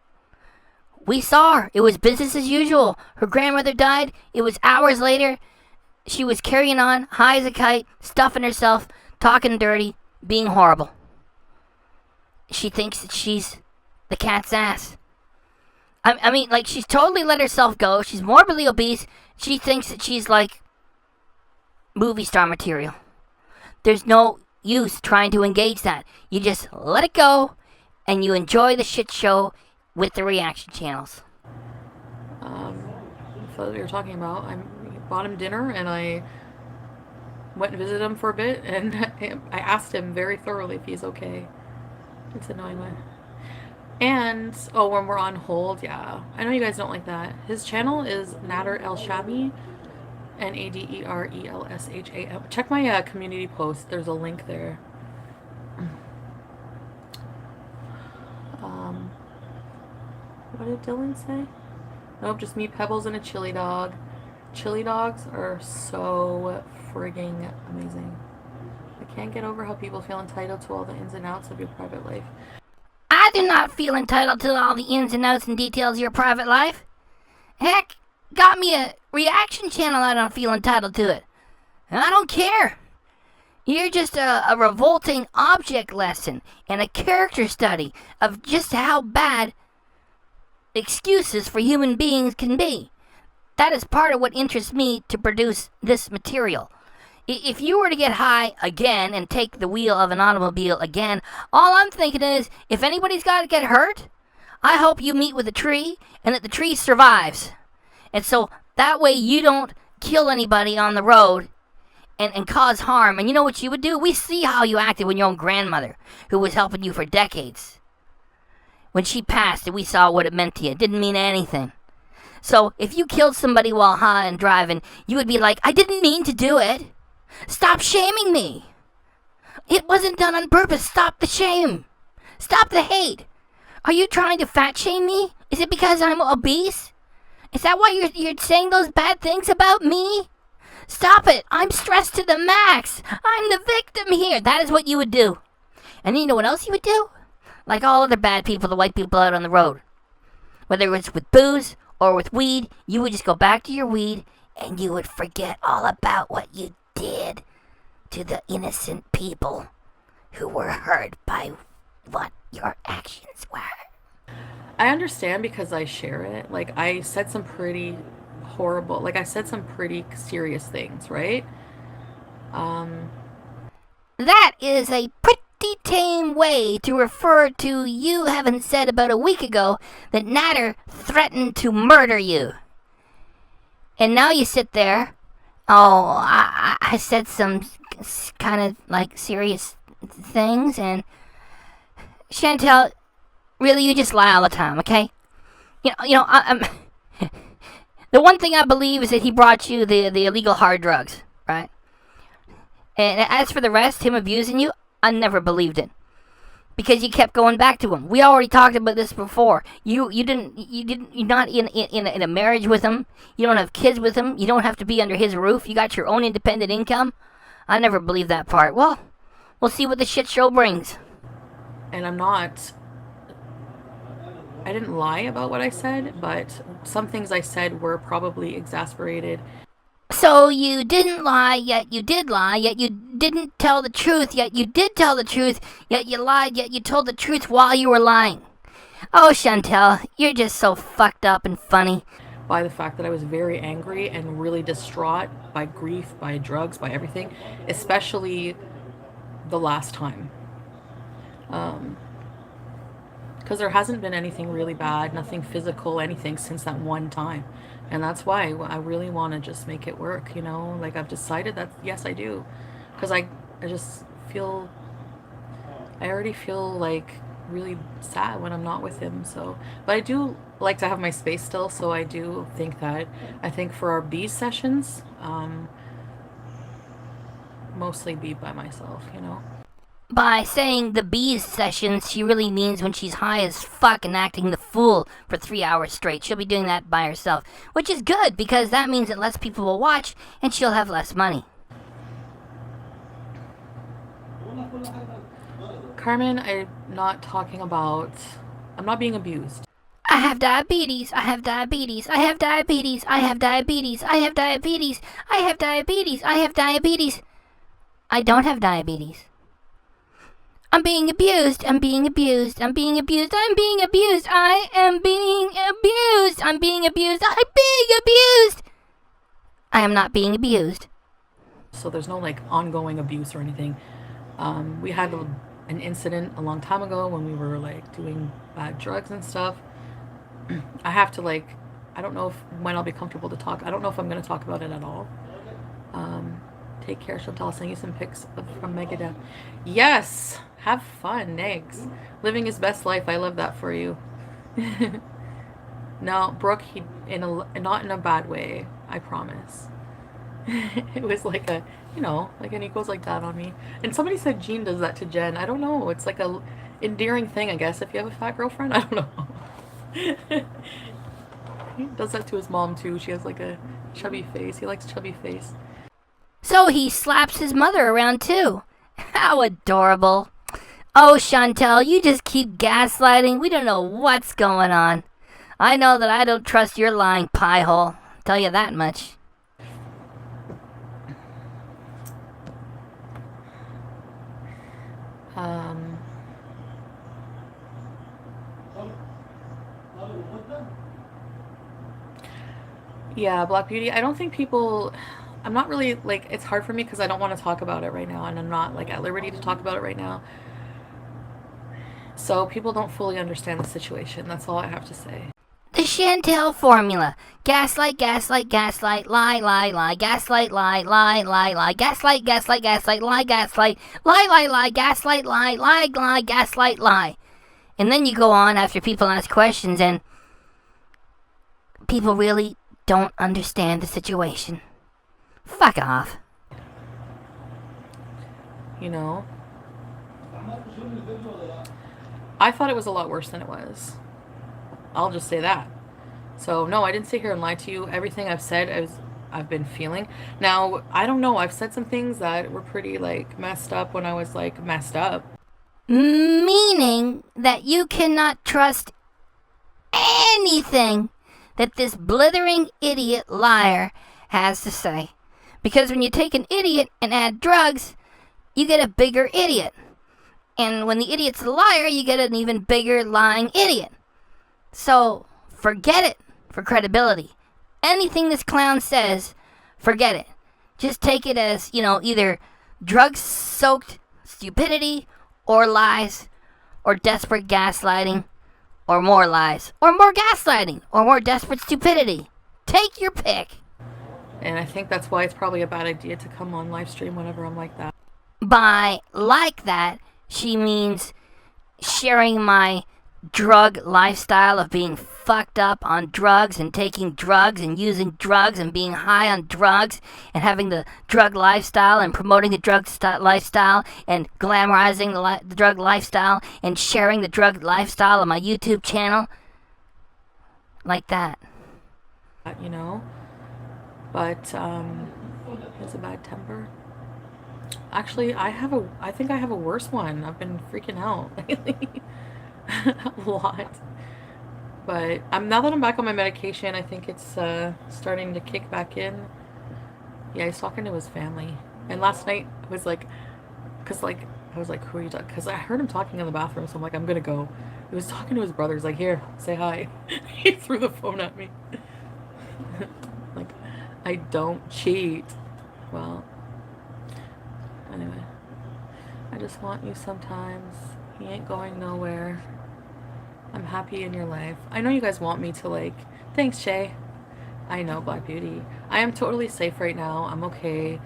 We saw her. It was business as usual. Her grandmother died. It was hours later. She was carrying on, high as a kite, stuffing herself, talking dirty, being horrible. She thinks that she's the cat's ass. I mean, like, she's totally let herself go. She's morbidly obese. She thinks that she's, like, movie star material. There's no use trying to engage that. You just let it go, and you enjoy the shit show with the reaction channels. That's what we were talking about. I bought him dinner, and I went and visited him for a bit, and I asked him very thoroughly if he's okay. It's annoying one. And, oh, when we're on hold, yeah. I know you guys don't like that. His channel is Nader Elshamy, Naderelsham. Check my community post. There's a link there. What did Dylan say? Nope, just me, Pebbles, and a chili dog. Chili dogs are so frigging amazing. I can't get over how people feel entitled to all the ins and outs of your private life. I do not feel entitled to all the ins and outs and details of your private life. Heck, got me a reaction channel, I don't feel entitled to it. And I don't care. You're just a revolting object lesson and a character study of just how bad excuses for human beings can be. That is part of what interests me to produce this material. If you were to get high again and take the wheel of an automobile again, all I'm thinking is, if anybody's got to get hurt, I hope you meet with a tree and that the tree survives. And so that way you don't kill anybody on the road and cause harm. And you know what you would do? We see how you acted when your own grandmother, who was helping you for decades, when she passed and we saw what it meant to you. It didn't mean anything. So if you killed somebody while high and driving, you would be like, I didn't mean to do it. Stop shaming me. It wasn't done on purpose. Stop the shame. Stop the hate. Are you trying to fat shame me? Is it because I'm obese? Is that why you're saying those bad things about me? Stop it. I'm stressed to the max. I'm the victim here. That is what you would do. And you know what else you would do? Like all other bad people, the white people out on the road. Whether it's with booze or with weed, you would just go back to your weed and you would forget all about what you did to the innocent people who were hurt by what your actions were. I understand because I share it. Like, I said some pretty horrible, like, I said some pretty serious things, right? That is a pretty tame way to refer to you having said about a week ago that Nader threatened to murder you. And now you sit there, oh, I said some kind of, like, serious things, and Chantal, really, you just lie all the time, okay? I'm the one thing I believe is that he brought you the illegal hard drugs, right? And as for the rest, him abusing you, I never believed it. Because you kept going back to him. We already talked about this before. You're not in a marriage with him. You don't have kids with him. You don't have to be under his roof. You got your own independent income. I never believed that part. Well, we'll see what the shit show brings. And I'm not I didn't lie about what I said, but some things I said were probably exasperated. So you didn't lie, yet you did lie, yet you didn't tell the truth, yet you did tell the truth, yet you lied, yet you told the truth while you were lying. Oh, Chantal, you're just so fucked up and funny. By the fact that I was very angry and really distraught by grief, by drugs, by everything, especially the last time. Because there hasn't been anything really bad, nothing physical, anything since that one time. And that's why I really want to just make it work, you know? Like, I've decided that, yes, I do. Because I just feel, I already feel like really sad when I'm not with him. So, but I do like to have my space still. So I do think that, I think for our B sessions, mostly be by myself, you know? By saying the bees sessions, she really means when she's high as fuck and acting the fool for 3 hours straight. She'll be doing that by herself, which is good because that means that less people will watch and she'll have less money. Carmen, I'm not talking about, I'm not being abused. I have diabetes, I have diabetes, I have diabetes, I have diabetes, I have diabetes, I have diabetes, I have diabetes. I don't have diabetes. I'm being abused, I'm being abused, I'm being abused, I'm being abused, I am being abused, I'm being abused, I'm being abused. I am not being abused. So there's no like ongoing abuse or anything. We had an incident a long time ago when we were like doing bad drugs and stuff. I have to like, I don't know when I'll be comfortable to talk. I don't know if I'm going to talk about it at all. Take care, Chantal. I'll send you some pics from Megadeth. Yes! Have fun, Negs. Living his best life. I love that for you. No, Brooke, not in a bad way. I promise. It was like a, you know, like, and he goes like that on me. And somebody said Jean does that to Jen. I don't know. It's like a endearing thing, I guess, if you have a fat girlfriend. I don't know. He does that to his mom, too. She has like a chubby face. He likes chubby face. So he slaps his mother around too. How adorable. Oh, Chantal, you just keep gaslighting. We don't know what's going on. I know that I don't trust your lying pie hole. Tell you that much. Yeah, Black Beauty. I don't think people... I'm not really, like, it's hard for me because I don't want to talk about it right now, and I'm not, like, at liberty to talk about it right now. So people don't fully understand the situation. That's all I have to say. The Chantal formula. Gaslight, gaslight, gaslight, lie, lie, lie, gaslight, lie, lie, lie, lie, gaslight, gaslight, gaslight, lie, gaslight, lie, lie, lie, gaslight, lie, lie, lie, gaslight, lie. And then you go on after people ask questions and people really don't understand the situation. Fuck off. You know? I thought it was a lot worse than it was. I'll just say that. So, no, I didn't sit here and lie to you. Everything I've said, I've been feeling. Now, I don't know. I've said some things that were pretty, like, messed up when I was, like, messed up. Meaning that you cannot trust anything that this blithering idiot liar has to say. Because when you take an idiot and add drugs, you get a bigger idiot. And when the idiot's a liar, you get an even bigger lying idiot. So, forget it for credibility. Anything this clown says, forget it. Just take it as, you know, either drug-soaked stupidity or lies or desperate gaslighting or more lies or more gaslighting or more desperate stupidity. Take your pick. And I think that's why it's probably a bad idea to come on live stream whenever I'm like that. By like that, she means sharing my drug lifestyle of being fucked up on drugs and taking drugs and using drugs and being high on drugs and having the drug lifestyle and promoting the drug lifestyle and glamorizing the drug lifestyle and sharing the drug lifestyle on my YouTube channel. Like that. You know? But, it's a bad temper. Actually, I think I have a worse one. I've been freaking out lately. A lot. But now that I'm back on my medication, I think it's starting to kick back in. Yeah, he's talking to his family. And last night, I was like, I was like, who are you talking? Because I heard him talking in the bathroom, so I'm like, I'm gonna go. He was talking to his brothers, like, here, say hi. He threw the phone at me. Like, I don't cheat. Well, anyway. I just want you sometimes. He ain't going nowhere. I'm happy in your life. I know you guys want me to, like, thanks, Shay. I know, Black Beauty. I am totally safe right now. I'm okay.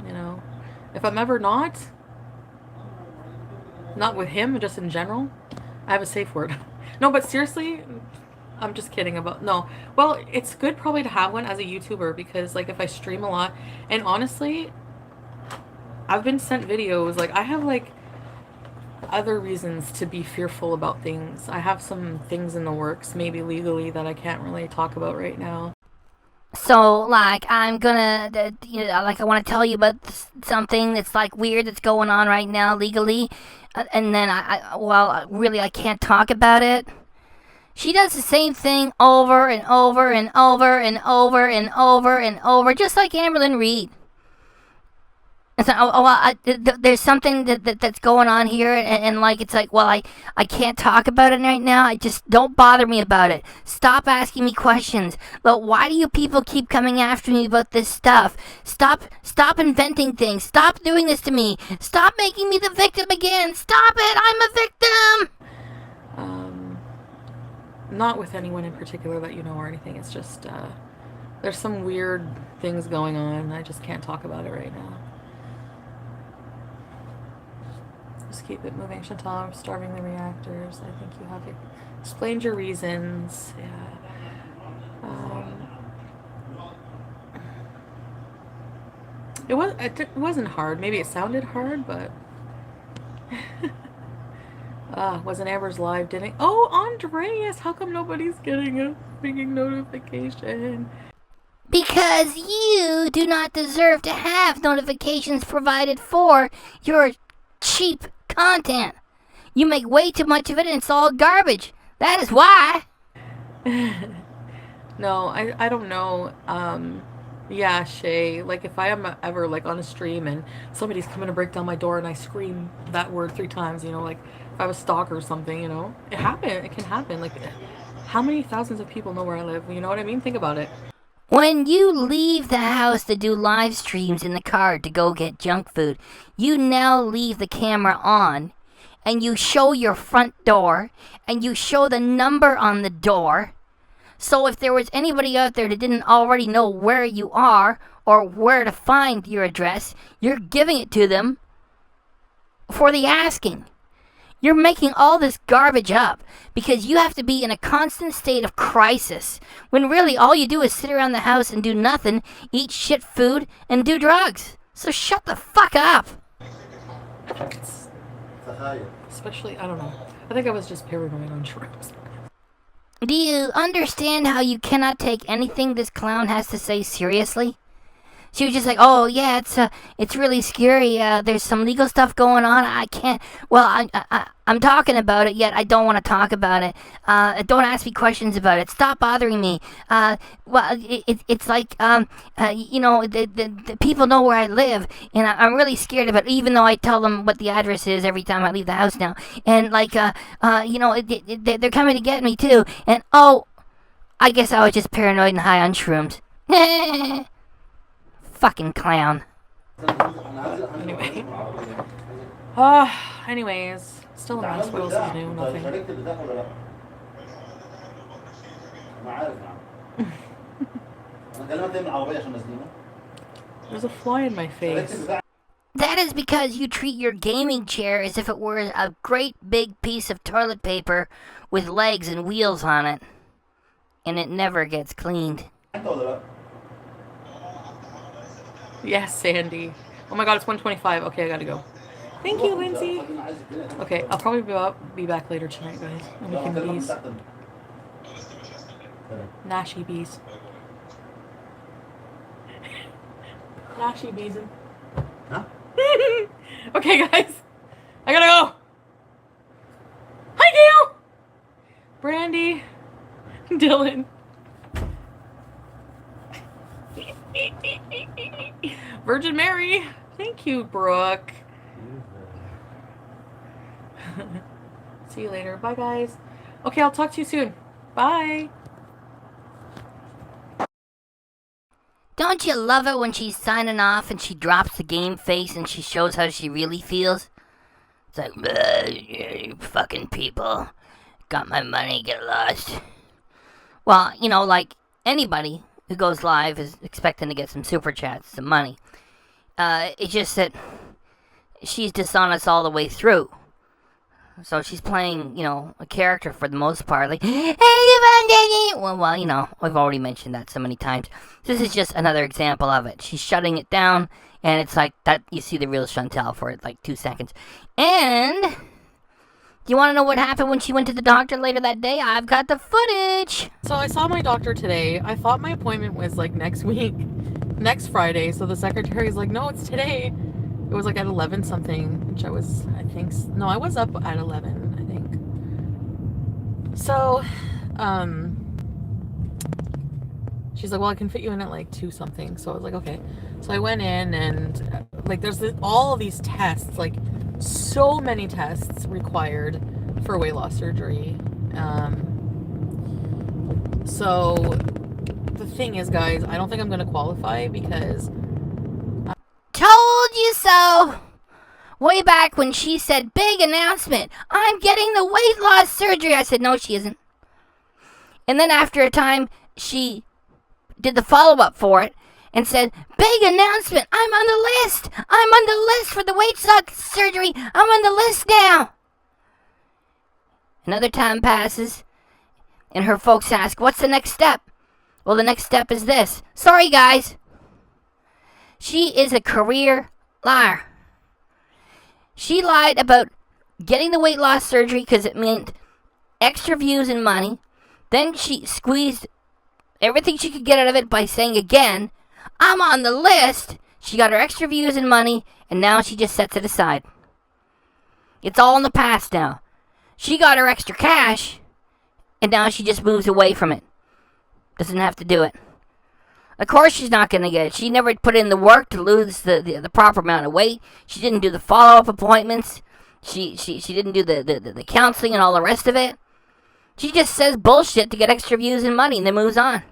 You know, if I'm ever not with him, just in general, I have a safe word. No, but seriously, I'm just kidding about, no. Well, it's good probably to have one as a YouTuber because, like, if I stream a lot, and honestly, I've been sent videos, like, I have, like, other reasons to be fearful about things. I have some things in the works, maybe legally, that I can't really talk about right now. So, like, I'm gonna, like, I want to tell you about something that's, like, weird that's going on right now legally, and then really, I can't talk about it. She does the same thing over and over and over and over and over and over, just like Amberlynn Reed. So, there's something that's going on here, and like, it's like, well, I can't talk about it right now. I just, don't bother me about it. Stop asking me questions. But why do you people keep coming after me about this stuff? Stop inventing things. Stop doing this to me. Stop making me the victim again. Stop it. I'm a victim. Not with anyone in particular that you know or anything. It's just, there's some weird things going on. I just can't talk about it right now. Just keep it moving, Chantal. I'm starving the reactors. I think you have explained your reasons. Yeah. It wasn't hard. Maybe it sounded hard, but wasn't Amber's live, didn't it? Oh, Andreas, how come nobody's getting a freaking notification? Because you do not deserve to have notifications provided for your cheap content. You make way too much of it and it's all garbage. That is why. No, I don't know. Yeah, Shay, like, if I am ever, like, on a stream and somebody's coming to break down my door and I scream that word 3 times, you know, like, if I have a stalker or something, you know, it can happen. Like, how many thousands of people know where I live? You know what I mean? Think about it. When you leave the house to do live streams in the car to go get junk food, you now leave the camera on and you show your front door and you show the number on the door. So if there was anybody out there that didn't already know where you are or where to find your address, you're giving it to them for the asking. You're making all this garbage up because you have to be in a constant state of crisis when really all you do is sit around the house and do nothing, eat shit food, and do drugs. So shut the fuck up. Especially, I don't know. I think I was just paranoid on shrooms. Do you understand how you cannot take anything this clown has to say seriously? She was just like, oh yeah, it's really scary. There's some legal stuff going on. I can't. Well, I'm talking about it, yet I don't want to talk about it. Don't ask me questions about it. Stop bothering me. Well, it's like, you know, the people know where I live, and I'm really scared of it. Even though I tell them what the address is every time I leave the house now, and like, you know, they're coming to get me too. And oh, I guess I was just paranoid and high on shrooms. Fucking clown. Anyway. Anyways. Still a mess. What else is new? Nothing. There's a fly in my face. That is because you treat your gaming chair as if it were a great big piece of toilet paper with legs and wheels on it. And it never gets cleaned. Yes, Sandy. Oh my god, it's 1:25. Okay, I gotta go. Thank you, Lindsay. Okay, I'll probably be back later tonight, guys. And we can bees. Nashy bees. Nashy bees. Huh? Okay, guys. I gotta go. Dylan. Virgin Mary. Thank you, Brooke. See you later. Bye, guys. Okay, I'll talk to you soon. Bye. Don't you love it when she's signing off and she drops the game face and she shows how she really feels? It's like, you fucking people. Got my money, get lost. Well, you know, like anybody who goes live is expecting to get some super chats, some money. It's just that she's dishonest all the way through. So she's playing, you know, a character for the most part. Like, well, you know, I've already mentioned that so many times. This is just another example of it. She's shutting it down, and it's like that. You see the real Chantal for like 2 seconds. And do you want to know what happened when she went to the doctor later that day? I've got the footage. So I saw my doctor today. I thought my appointment was like next week, next Friday. So the secretary's like, no, it's today. It was like at 11 something, which I was, I think, no, I was up at 11, I think. So, she's like, well, I can fit you in at like 2 something. So I was like, okay. So I went in and like, there's all of these tests, like so many tests required for weight loss surgery. So the thing is, guys, I don't think I'm going to qualify because Told you so! Way back when she said, big announcement, I'm getting the weight loss surgery. I said, no, she isn't. And then after a time, she did the follow-up for it and said, big announcement, I'm on the list. I'm on the list for the weight loss surgery. I'm on the list now. Another time passes, and her folks ask, what's the next step? Well, the next step is this. Sorry, guys. She is a career liar. She lied about getting the weight loss surgery because it meant extra views and money. Then she squeezed everything she could get out of it by saying again, I'm on the list. She got her extra views and money, and now she just sets it aside. It's all in the past now. She got her extra cash, and now she just moves away from it. Doesn't have to do it. Of course she's not going to get it. She never put in the work to lose the proper amount of weight. She didn't do the follow-up appointments. She didn't do the counseling and all the rest of it. She just says bullshit to get extra views and money and then moves on.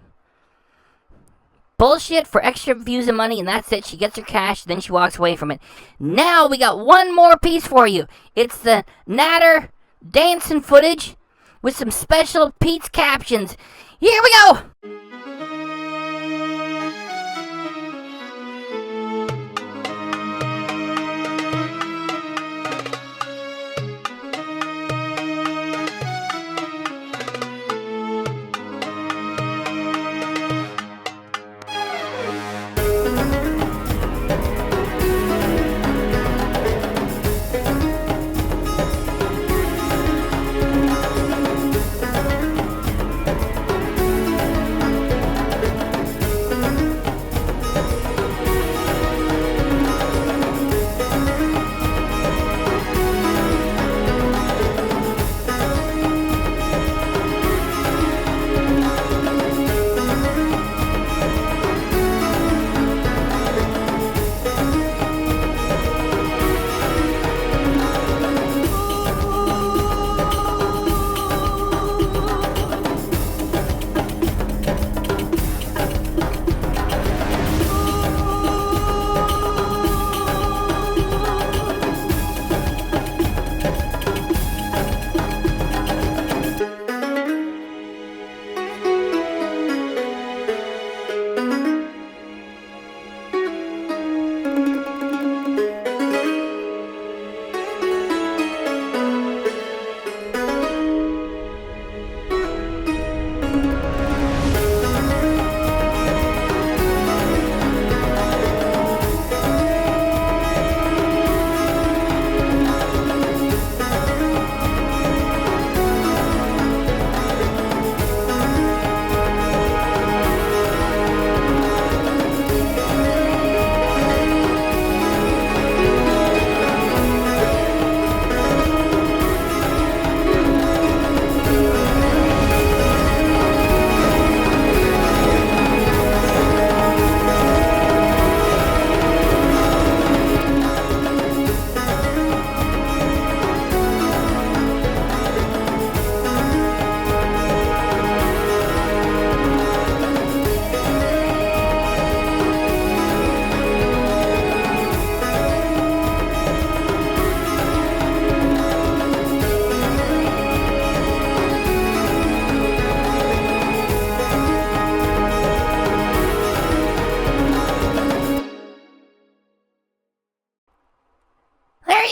Bullshit for extra views and money, and that's it. She gets her cash, then she walks away from it. Now we got one more piece for you. It's the Nader dancing footage with some special Pete's captions. Here we go!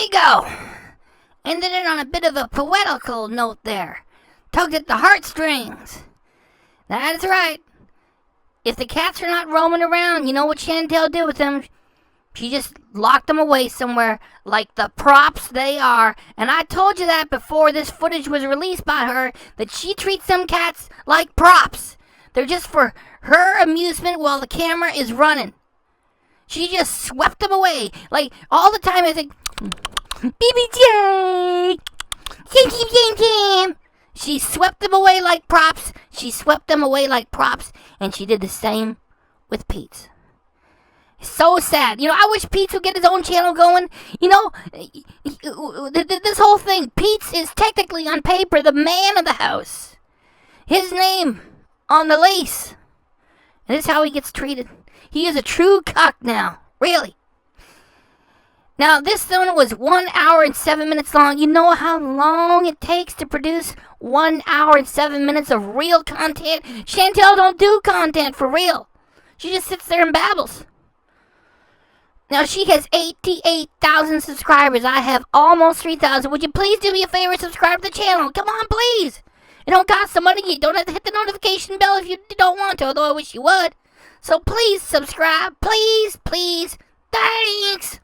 you go. Ended it on a bit of a poetical note there. Tugged at the heartstrings. That's right. If the cats are not roaming around, you know what Chantal did with them? She just locked them away somewhere like the props they are. And I told you that before this footage was released by her, that she treats them cats like props. They're just for her amusement while the camera is running. She just swept them away. Like, all the time I think, BBJ! Kim! She swept them away like props. And she did the same with Pete. So sad. You know, I wish Pete would get his own channel going. You know, this whole thing, Pete is technically on paper the man of the house. His name on the lease. And this is how he gets treated. He is a true cuck now. Really. Now, this one was 1 hour and 7 minutes long. You know how long it takes to produce 1 hour and 7 minutes of real content? Chantal don't do content for real. She just sits there and babbles. Now, she has 88,000 subscribers. I have almost 3,000. Would you please do me a favor and subscribe to the channel? Come on, please. It don't cost some money. You don't have to hit the notification bell if you don't want to, although I wish you would. So please subscribe. Please. Thanks.